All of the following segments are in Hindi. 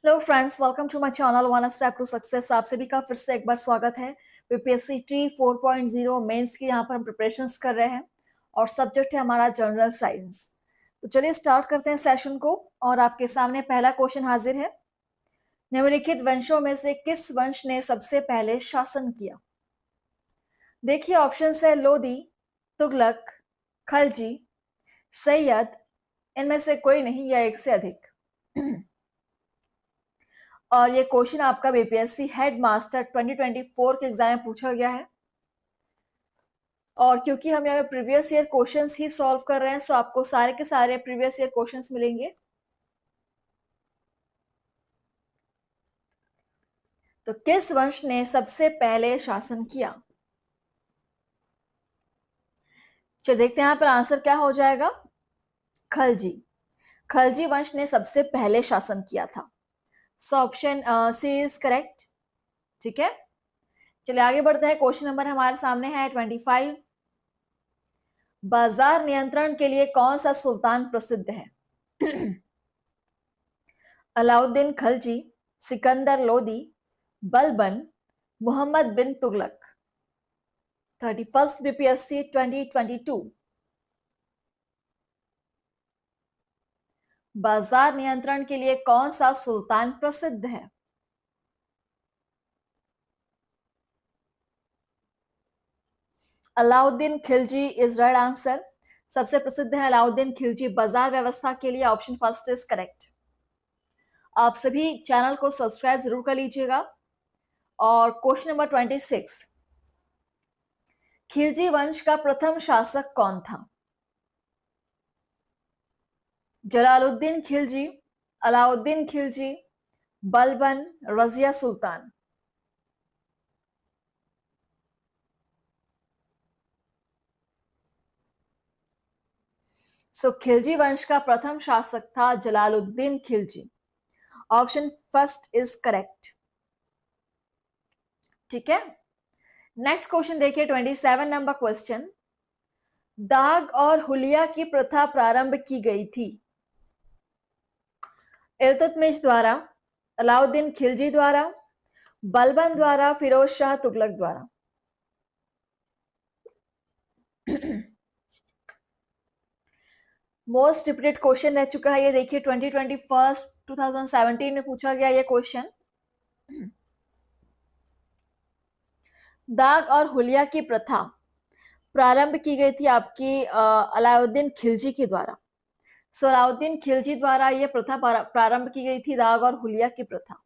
Hello friends, welcome to my channel one step to success. आप सभी का फिर से एक बार स्वागत है। बीपीएससी टी 4.0 मेंस की यहाँ पर हम प्रिपरेशंस कर रहे हैं और सब्जेक्ट है हमारा जनरल साइंस। तो चलिए स्टार्ट करते हैं सेशन को। और आपके सामने पहला क्वेश्चन हाजिर है। निम्नलिखित वंशों में से किस वंश ने सबसे पहले शासन किया? देखिए ऑप्शन है लोदी, तुगलक, खलजी, सैयद, इनमें से कोई नहीं या एक से अधिक। और ये क्वेश्चन आपका बीपीएससी हेड मास्टर 2024 के एग्जाम में पूछा गया है। और क्योंकि हम यहाँ पे प्रीवियस ईयर क्वेश्चंस ही सॉल्व कर रहे हैं, सो आपको सारे के सारे प्रीवियस ईयर क्वेश्चंस मिलेंगे। तो किस वंश ने सबसे पहले शासन किया? चलिए देखते हैं यहाँ पर आंसर क्या हो जाएगा। खलजी। खलजी वंश ने सबसे पहले शासन किया था। So option C is correct. ठीक है, चलिए आगे बढ़ते हैं। क्वेश्चन नंबर हमारे सामने है 25। बाजार नियंत्रण के लिए कौन सा सुल्तान प्रसिद्ध है? अलाउद्दीन खलजी, सिकंदर लोदी, बलबन, मोहम्मद बिन तुगलक। 31st BPSC 2022। बाजार नियंत्रण के लिए कौन सा सुल्तान प्रसिद्ध है? Alauddin Khilji is right answer. सबसे प्रसिद्ध है अलाउद्दीन खिलजी बाजार व्यवस्था के लिए। Option first is correct. आप सभी चैनल को सब्सक्राइब जरूर कर लीजिएगा। और क्वेश्चन नंबर 26। खिलजी वंश का प्रथम शासक कौन था? जलालुद्दीन खिलजी, अलाउद्दीन खिलजी, बलबन, रजिया सुल्तान। सो खिलजी वंश का प्रथम शासक था Jalaluddin Khilji. Option first is correct. ठीक है, नेक्स्ट क्वेश्चन देखिए 27 नंबर क्वेश्चन। दाग और हुलिया की प्रथा प्रारंभ की गई थी? इल्तुतमिश द्वारा, अलाउद्दीन खिलजी द्वारा, बलबन द्वारा, फिरोज शाह तुगलक द्वारा। मोस्ट रिपीटेड क्वेश्चन रह चुका है ये। देखिए 2017 में पूछा गया ये क्वेश्चन। दाग और हुलिया की प्रथा प्रारंभ की गई थी आपकी अलाउद्दीन खिलजी के द्वारा। सो अलाउद्दीन खिलजी द्वारा यह प्रथा प्रारंभ की गई थी, दाग और हुलिया की प्रथा।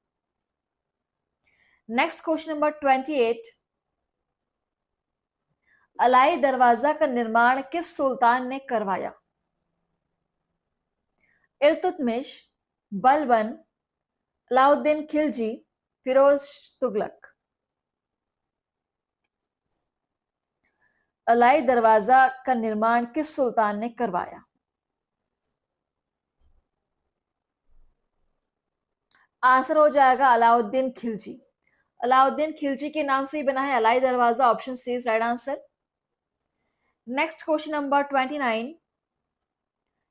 Next question number 28। अलाई दरवाजा का निर्माण किस सुल्तान ने करवाया? इल्तुतमिश, बलबन, अलाउद्दीन खिलजी, फिरोज तुगलक। अलाई दरवाजा का निर्माण किस सुल्तान ने करवाया? आंसर हो जाएगा अलाउद्दीन खिलजी। अलाउद्दीन खिलजी के नाम से ही बना है Alai Darwaza. Option C is right answer. Next question number 29।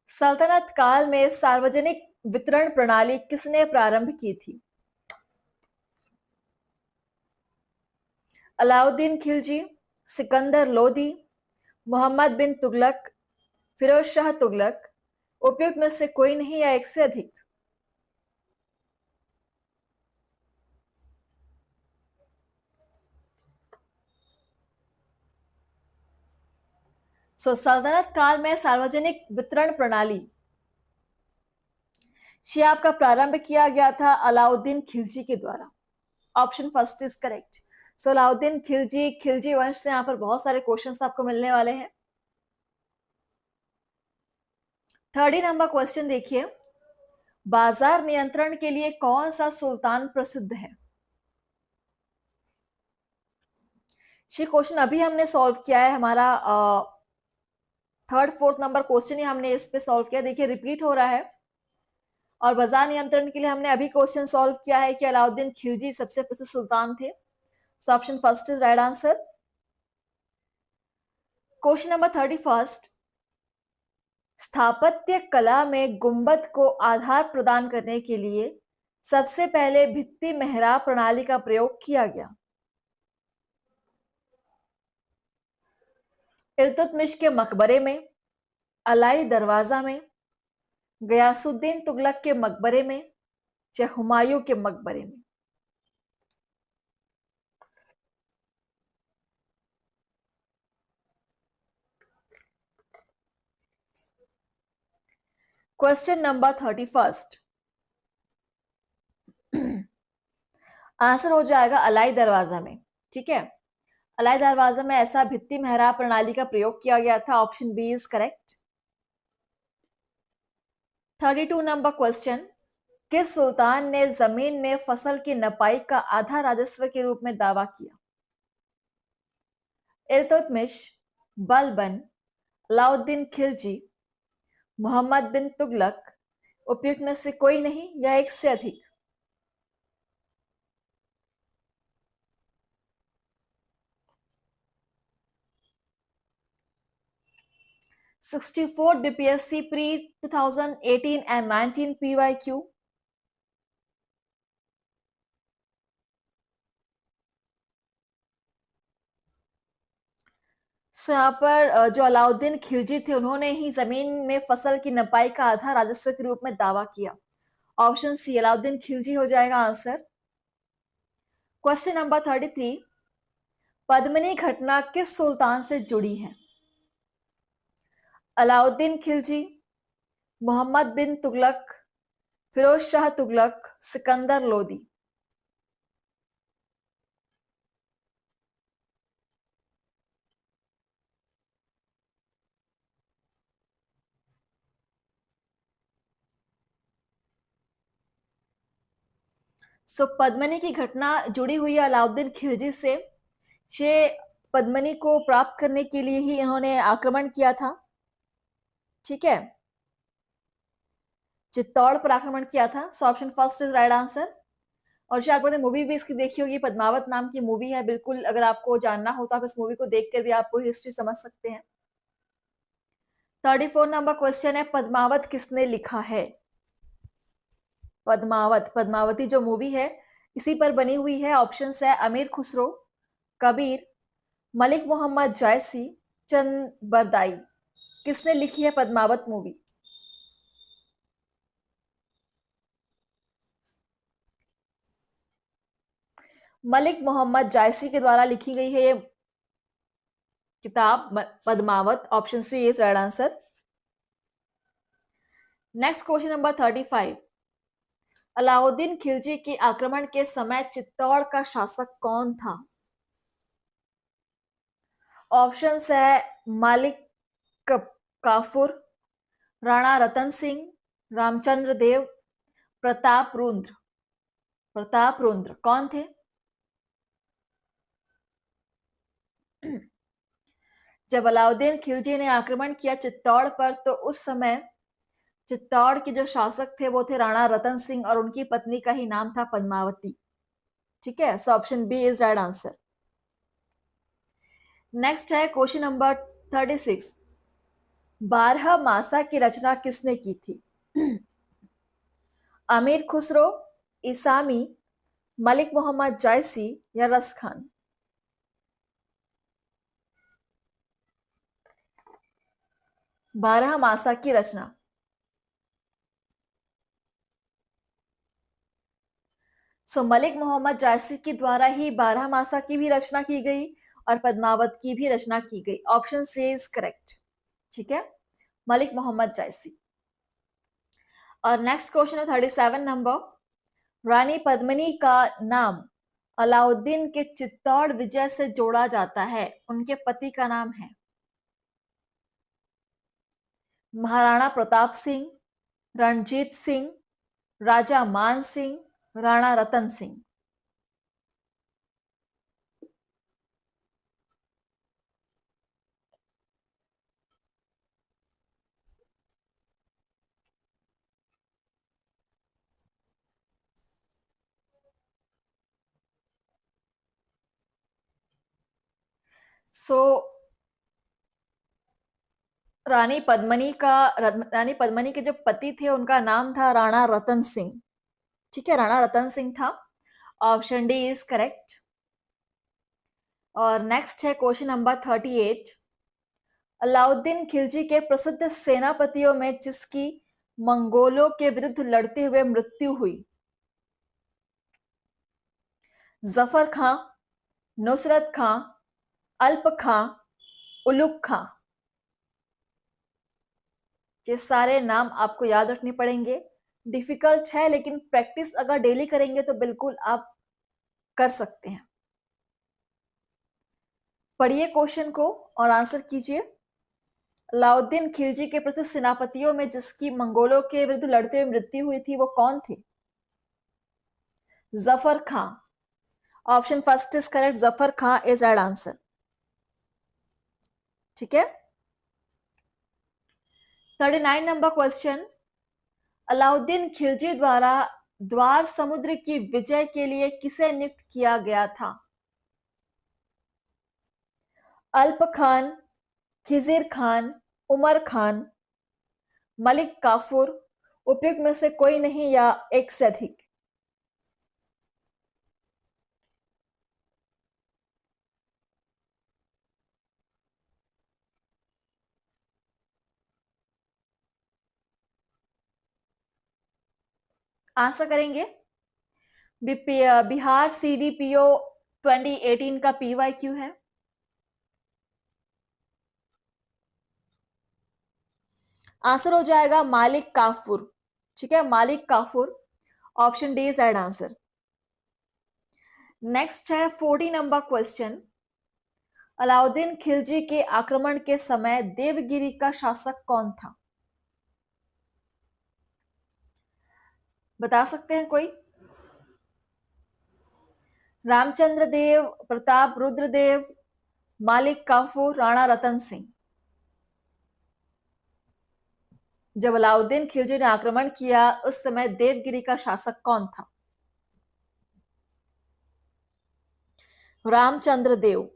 सल्तनत काल में सार्वजनिक वितरण प्रणाली किसने प्रारंभ की थी? अलाउद्दीन खिलजी, सिकंदर लोदी, मोहम्मद बिन तुगलक, फिरोज शाह तुगलक। उपयुक्त में से कोई नहीं या एक से अधिक। सल्तनत काल में सार्वजनिक वितरण प्रणाली से आपका प्रारंभ किया गया था अलाउद्दीन खिलजी के द्वारा। Option first is correct. So Alauddin Khilji, Khilji वंश से यहाँ पर बहुत सारे क्वेश्चंस आपको मिलने वाले हैं। 30 नंबर क्वेश्चन देखिए। बाजार नियंत्रण के लिए कौन सा सुल्तान प्रसिद्ध है? ये क्वेश्चन अभी हमने सॉल्व किया है। हमारा थर्ड फोर्थ नंबर क्वेश्चन ही हमने इस पे सॉल्व किया। देखिए रिपीट हो रहा है। और बाजार नियंत्रण के लिए हमने अभी क्वेश्चन सॉल्व किया है कि अलाउद्दीन खिलजी सबसे प्रसिद्ध सुल्तान थे। So option first is right answer. Question number 31। स्थापत्य कला में गुंबद को आधार प्रदान करने के लिए सबसे पहले भित्ति मेहराब प्रणाली का प्रयोग किया गया? इल्तुतमिश के मकबरे में, अलाई दरवाजा में, गयासुद्दीन तुगलक के मकबरे में, या हुमायूं के मकबरे में? क्वेश्चन नंबर 31 आंसर हो जाएगा अलाई दरवाजा में। ठीक है, अलाई दरवाजा में ऐसा भित्ति मेहराब प्रणाली का प्रयोग किया गया था। Option B is correct. 32 number question, किस सुल्तान ने जमीन में फसल की नपाई का आधा राजस्व के रूप में दावा किया? इल्तुतमिश, बलबन, अलाउद्दीन खिलजी, मोहम्मद बिन तुगलक, उपयुक्त में से कोई नहीं या एक से अधिक? 64 BPSC pre 2018 and 19 PYQ। सो यहाँ पर जो अलाउद्दीन खिलजी थे उन्होंने ही जमीन में फसल की नपाई का आधा राजस्व के रूप में दावा किया। ऑप्शन सी अलाउद्दीन खिलजी हो जाएगा आंसर। क्वेश्चन नंबर 33, पद्मिनी घटना किस सुल्तान से जुड़ी है? अलाउद्दीन खिलजी, मोहम्मद बिन तुगलक, फिरोज शाह तुगलक, सिकंदर लोदी? सो पद्मिनी की घटना जुड़ी हुई है अलाउद्दीन खिलजी से। ये पद्मिनी को प्राप्त करने के लिए ही इन्होंने आक्रमण किया था। ठीक है, चित्तौड़ पर आक्रमण किया था। So option first is right answer. और शायद आपने मूवी भी इसकी देखी होगी, पद्मावत नाम की मूवी है। बिल्कुल, अगर आपको जानना हो तो आप इस मूवी को देखकर भी आप पूरी हिस्ट्री समझ सकते हैं। 34 नंबर क्वेश्चन है, पद्मावत किसने लिखा है? पद्मावत, पद्मावती जो मूवी है इसी पर बनी हुई है। ऑप्शन है अमीर खुसरो, कबीर, मलिक मोहम्मद जायसी, चंद बरदाई। किसने लिखी है पद्मावत मूवी? मलिक मोहम्मद जायसी के द्वारा लिखी गई है ये किताब Padmavat. Option C is right answer. Next question number 35, Alauddin Khilji के आक्रमण के समय चित्तौड़ का शासक कौन था? ऑप्शन है मालिक काफुर, राणा रतन सिंह, रामचंद्र देव, प्रताप रुद्र। प्रताप रुद्र कौन थे? जब अलाउद्दीन खिलजी ने आक्रमण किया चित्तौड़ पर तो उस समय चित्तौड़ के जो शासक थे वो थे राणा रतन सिंह और उनकी पत्नी का ही नाम था पद्मावती। ठीक है, so option B is right answer. Next है क्वेश्चन नंबर 36, 12 मासा की रचना किसने की थी? अमीर खुसरो, इसामी, मलिक मोहम्मद जायसी या रस खान? बारह मासा की रचना। सो मलिक मोहम्मद जायसी के द्वारा ही 12 मासा की भी रचना की गई और पद्मावत की भी रचना की गई। Option C is correct. ठीक है, मलिक मोहम्मद जायसी। और नेक्स्ट क्वेश्चन है 37 नंबर, रानी पद्मिनी का नाम अलाउद्दीन के चित्तौड़ विजय से जोड़ा जाता है, उनके पति का नाम है? महाराणा प्रताप सिंह, रणजीत सिंह, राजा मान सिंह, राणा रतन सिंह? सो रानी पद्मिनी के जो पति थे उनका नाम था राणा रतन सिंह। ठीक है, राणा रतन सिंह था। Option D is correct. और नेक्स्ट है क्वेश्चन नंबर 38। अलाउद्दीन खिलजी के प्रसिद्ध सेनापतियों में जिसकी मंगोलों के विरुद्ध लड़ते हुए मृत्यु हुई? जफर खां, नुसरत खां, अल्प खां, उलुग खां। ये सारे नाम आपको याद रखने पड़ेंगे। डिफिकल्ट है, लेकिन प्रैक्टिस अगर डेली करेंगे तो बिल्कुल आप कर सकते हैं। पढ़िए क्वेश्चन को और आंसर कीजिए। अलाउद्दीन खिलजी के प्रसिद्ध सेनापतियों में जिसकी मंगोलों के विरुद्ध लड़ते हुए मृत्यु हुई थी वो कौन थे? Zafar Khan. Option first is correct, Zafar Khan is right answer. ठीक है। 39 नंबर क्वेश्चन। अलाउद्दीन खिलजी द्वारा द्वार समुद्र की विजय के लिए किसे नियुक्त किया गया था? अल्प खान, खिजिर खान, उमर खान, मलिक काफूर, उपयुक्त में से कोई नहीं या एक से अधिक? आंसर करेंगे। बिहार सीडीपीओ 2018 का पीवाईक्यू है। आंसर हो जाएगा मालिक काफूर। ठीक है, Malik Kafur. Option D is right answer. Next है 40 नंबर क्वेश्चन। अलाउद्दीन खिलजी के आक्रमण के समय देवगिरी का शासक कौन था? बता सकते हैं कोई? रामचंद्र देव, प्रताप रुद्रदेव, मालिक काफूर, राणा रतन सिंह। जब अलाउद्दीन खिलजी ने आक्रमण किया उस समय देवगिरी का शासक कौन था? रामचंद्र देव।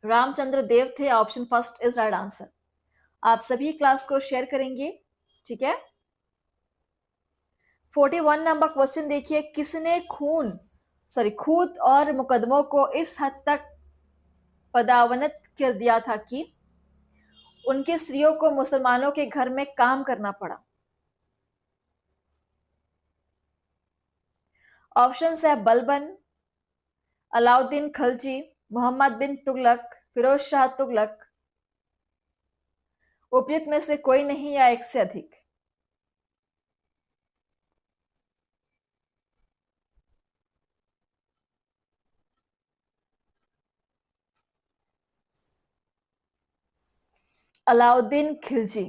रामचंद्र देव थे। Option first is right answer. आप सभी क्लास को शेयर करेंगे। ठीक है। 41 नंबर क्वेश्चन देखिए। किसने खून और मुकदमों को इस हद तक पदावनत कर दिया था कि उनकी स्त्रियों को मुसलमानों के घर में काम करना पड़ा? ऑप्शन है बलबन, अलाउद्दीन खलजी, मोहम्मद बिन तुगलक, फिरोज शाह तुगलक। उपयुक्त में से कोई नहीं या एक से अधिक? Alauddin Khilji.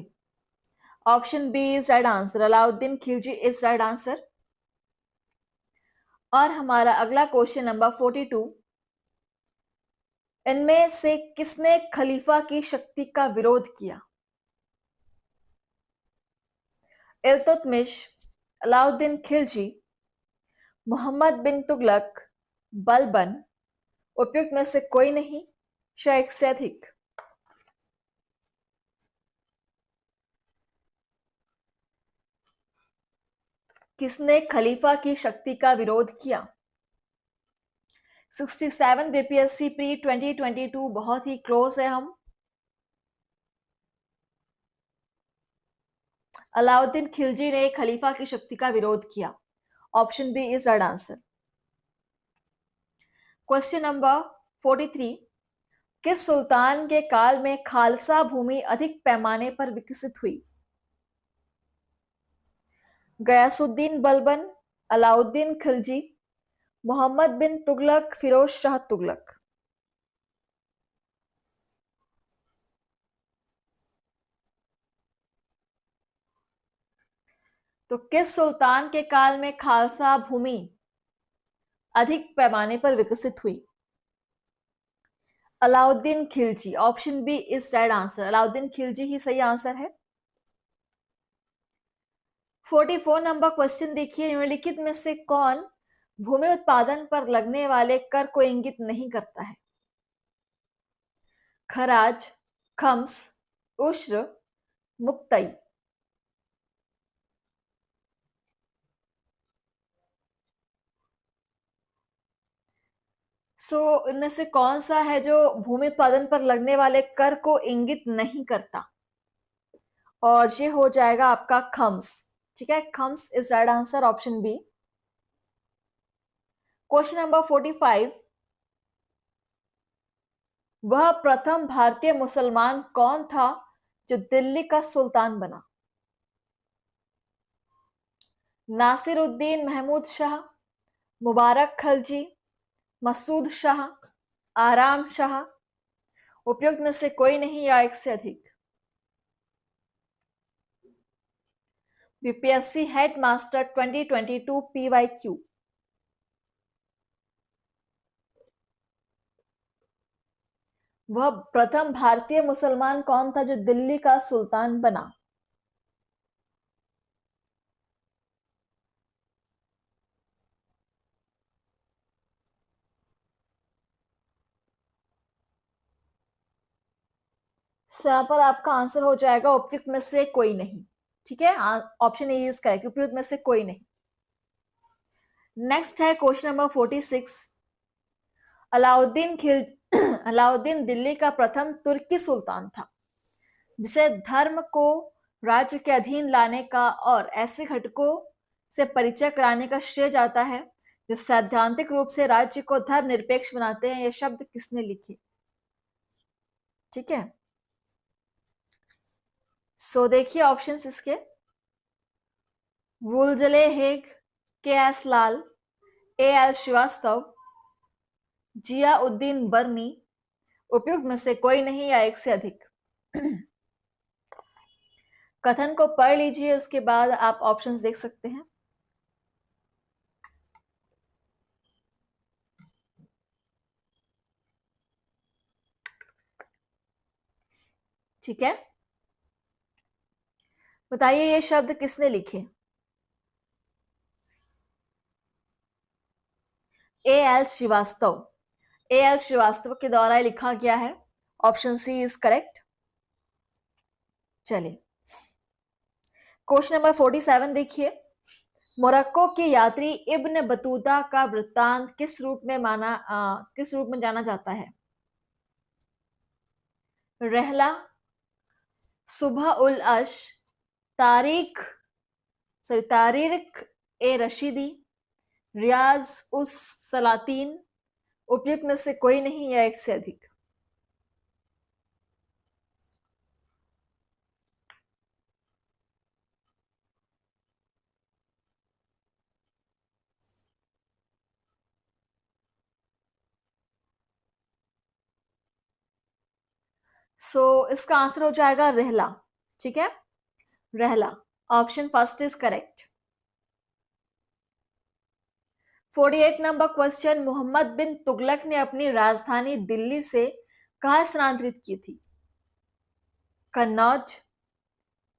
Option B is right answer. Alauddin Khilji is right answer. और हमारा अगला क्वेश्चन नंबर 42। इनमें से किसने खलीफा की शक्ति का विरोध किया? इल्तुतमिश, अलाउद्दीन खिलजी, मोहम्मद बिन तुगलक, बलबन। उपयुक्त में से कोई नहीं, शायद से अधिक? किसने खलीफा की शक्ति का विरोध किया? 67 बीपीएससी प्री 2022 बहुत ही क्लोज है हम। अलाउद्दीन खिलजी ने खलीफा की शक्ति का विरोध किया। Option B is right answer. Question number 43। किस सुल्तान के काल में खालसा भूमि अधिक पैमाने पर विकसित हुई? गयासुद्दीन बलबन, अलाउद्दीन खिलजी, मोहम्मद बिन तुगलक, फिरोज शाह तुगलक। तो किस सुल्तान के काल में खालसा भूमि अधिक पैमाने पर विकसित हुई? Alauddin Khilji. Option B is right answer. Alauddin Khilji ही सही आंसर है। 44 नंबर क्वेश्चन देखिए। निम्नलिखित में से कौन भूमि उत्पादन पर लगने वाले कर को इंगित नहीं करता है? खराज, खम्स, उश्र, मुक्तई। इनमें से कौन सा है जो भूमि उत्पादन पर लगने वाले कर को इंगित नहीं करता? और ये हो जाएगा आपका खम्स। ठीक है, खम्स is right answer, option B. Question number 45, वह प्रथम भारतीय मुसलमान कौन था जो दिल्ली का सुल्तान बना? नासिरुद्दीन महमूद शाह, मुबारक खलजी, मसूद शाह, आराम शाह, उपयुक्त में से कोई नहीं या एक से अधिक? BPSC head master 2022 PYQ। वह प्रथम भारतीय मुसलमान कौन था जो दिल्ली का सुल्तान बना? यहां पर आपका आंसर हो जाएगा उपयुक्त में से कोई नहीं। ठीक है, ऑप्शन ए इज करेक्ट, उपयुक्त में से कोई नहीं। नेक्स्ट है क्वेश्चन नंबर 46, अलाउद्दीन खिल अलाउद्दीन दिल्ली का प्रथम तुर्की सुल्तान था जिसे धर्म को राज्य के अधीन लाने का और ऐसे घटकों से परिचय कराने का श्रेय जाता है जो सैद्धांतिक रूप से राज्य को धर्मनिरपेक्ष बनाते हैं। ये शब्द किसने लिखे? ठीक है, देखिए ऑप्शंस इसके, वुलजले हेग, के.एस. लाल, ए.एल. श्रीवास्तव, जिया उद्दीन बर्नी, उपयुक्त में से कोई नहीं या एक से अधिक? कथन को पढ़ लीजिए, उसके बाद आप ऑप्शंस देख सकते हैं। ठीक है, बताइए ये शब्द किसने लिखे? ए.एल. श्रीवास्तव। ए.एल. श्रीवास्तव के द्वारा लिखा गया है, ऑप्शन सी इज करेक्ट। चलिए क्वेश्चन नंबर 47 देखिए, मोरक्को के यात्री इब्न बतूता का वृत्तांत किस रूप में जाना जाता है? रहला, सुबह उल अश, तारीख ए रशीदी, रियाज उस सलातीन, उपयुक्त में से कोई नहीं या एक से अधिक? इसका आंसर हो जाएगा रहला। ठीक है, Rihla, option first is correct. 48 number question, Mohammad bin Tughlaq ने अपनी राजधानी दिल्ली से कहां स्थानांतरित की थी? कन्नौज,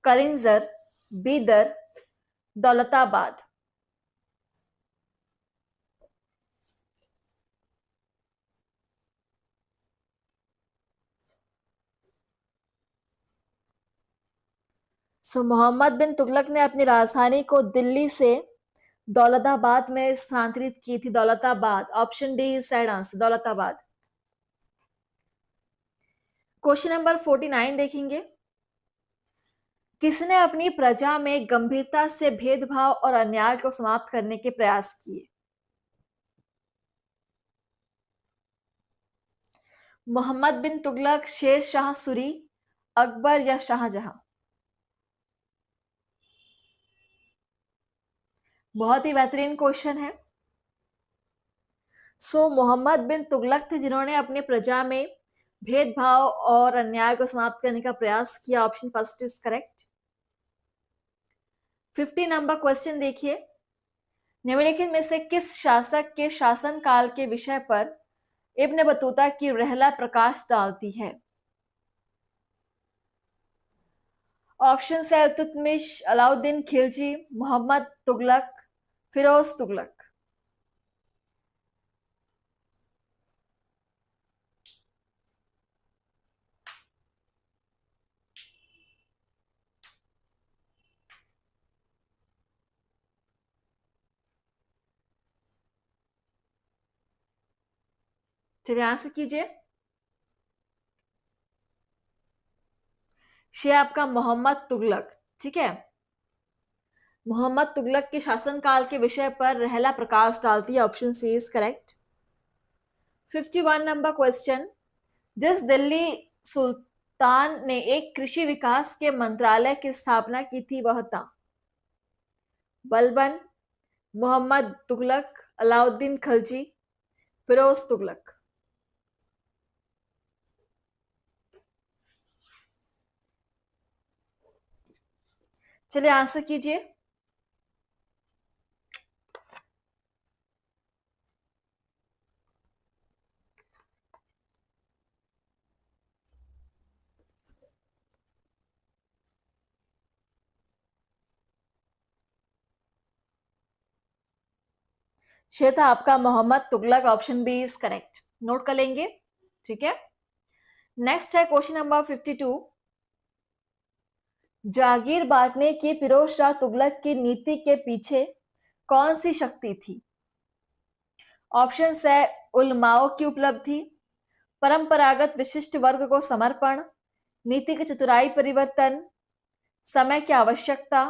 कलिंजर, बीदर, दौलताबाद। मोहम्मद बिन तुगलक ने अपनी राजधानी को दिल्ली से दौलताबाद में स्थानांतरित की थी। Daulatabad, option D is right answer, Daulatabad. Question number 49 देखेंगे, किसने अपनी प्रजा में गंभीरता से भेदभाव और अन्याय को समाप्त करने के प्रयास किए? मोहम्मद बिन तुगलक, शेर शाह सूरी, अकबर या शाहजहां? बहुत ही बेहतरीन क्वेश्चन है। मोहम्मद बिन तुगलक थे जिन्होंने अपनी प्रजा में भेदभाव और अन्याय को समाप्त करने का प्रयास किया, option first is correct. 50 number question देखिए, निम्नलिखित में से किस शासक के शासनकाल के विषय पर इब्न बतूता की रहला प्रकाश डालती है? ऑप्शन है इल्तुतमिश, अलाउद्दीन खिलजी, मोहम्मद तुगलक, फिरोज तुगलक। चलिए आंसर कीजिए। ये आपका मोहम्मद तुगलक। ठीक है, मोहम्मद तुगलक के शासनकाल के विषय पर रहला प्रकाश डालती है। Option C is correct. 51 number question, जिस दिल्ली सुल्तान ने एक कृषि विकास के मंत्रालय की स्थापना की थी वह था? बलबन, मोहम्मद तुगलक, अलाउद्दीन खिलजी, फिरोज तुगलक। चलिए आंसर कीजिए। ये था आपका Muhammad Tughlaq. Option B is correct. Note कर लेंगे। ठीक है, नेक्स्ट है क्वेश्चन नंबर 52। जागीर बांटने की फिरोज शाह तुगलक की नीति के पीछे कौन सी शक्ति थी? ऑप्शन है उलमाओं की उपलब्धि, परंपरागत विशिष्ट वर्ग को समर्पण, नीति की चतुराई परिवर्तन, समय की आवश्यकता,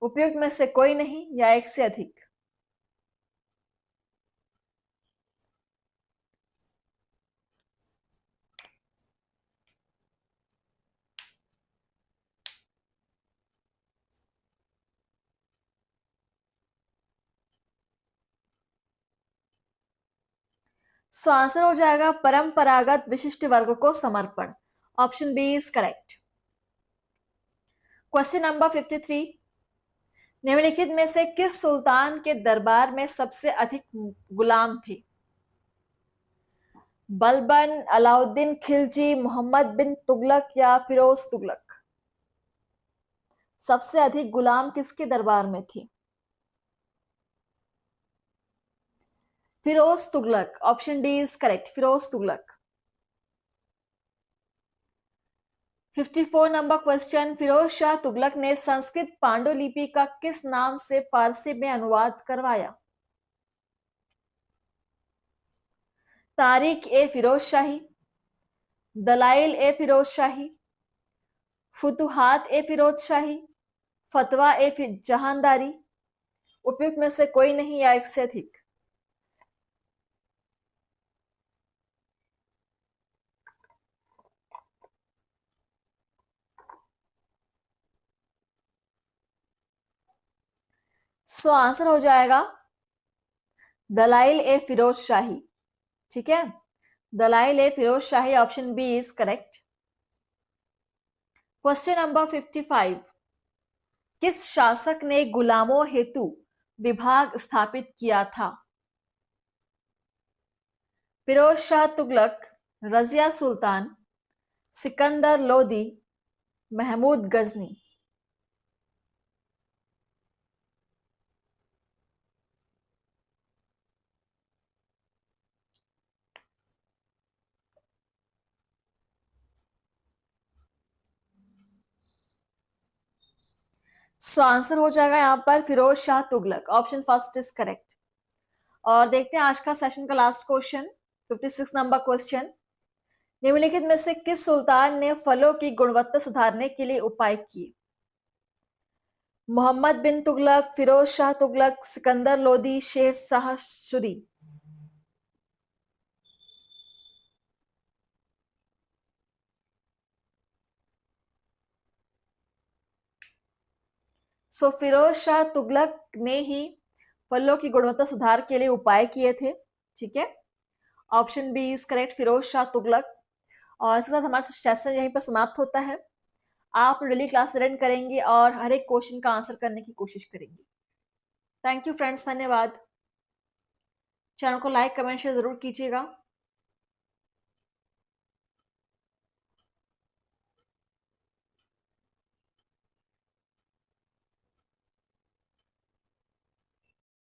उपयुक्त में से कोई नहीं या एक से अधिक। 100 आंसर हो जाएगा परंपरागत विशिष्ट वर्ग को समर्पण। Option B is correct. Question number 53। निम्नलिखित में से किस सुल्तान के दरबार में सबसे अधिक गुलाम थे? बलबन, अलाउद्दीन खिलजी, मोहम्मद बिन तुगलक या फिरोज तुगलक। सबसे अधिक गुलाम किसके दरबार में थे? Firoz Tughlaq. Option D is correct, Firoz Tughlaq. 54 number question, Firoz Shah Tughlaq ने संस्कृत पांडुलिपि का किस नाम से फारसी में अनुवाद करवाया? तारीख ए फिरोज शाही, दलाइल ए फिरोज शाही, फुतुहात ए फिरोज शाही, फतवा ए जहांदारी, उपयुक्त में से कोई नहीं या एक से अधिक। सो आंसर हो जाएगा दलाइल ए फिरोज शाही। ठीक है, Dalail e Firoz Shahi. Option B is correct. Question number 55। किस शासक ने गुलामों हेतु विभाग स्थापित किया था? फिरोज शाह तुगलक, रजिया सुल्तान, सिकंदर लोदी, महमूद गजनी। सो आंसर हो जाएगा यहां पर Firoz Shah Tughlaq. Option first is correct. और देखते हैं आज का सेशन का लास्ट क्वेश्चन, 56 नंबर क्वेश्चन। निम्नलिखित में से किस सुल्तान ने फलों की गुणवत्ता सुधारने के लिए उपाय किए? मोहम्मद बिन तुगलक, फिरोज शाह तुगलक, सिकंदर लोदी, शेर शाह सूरी। सो फिरोज शाह तुगलक ने ही फलों की गुणवत्ता सुधार के लिए उपाय किए थे। ठीक है, option B is correct, Firoz Shah Tughlaq. और इसके साथ हमारा सेशन यहीं पर समाप्त होता है। आप डेली क्लास अटेंड करेंगे और हर एक क्वेश्चन का आंसर करने की कोशिश करेंगे। थैंक यू फ्रेंड्स, धन्यवाद। चैनल को लाइक कमेंट शेयर जरूर कीजिएगा।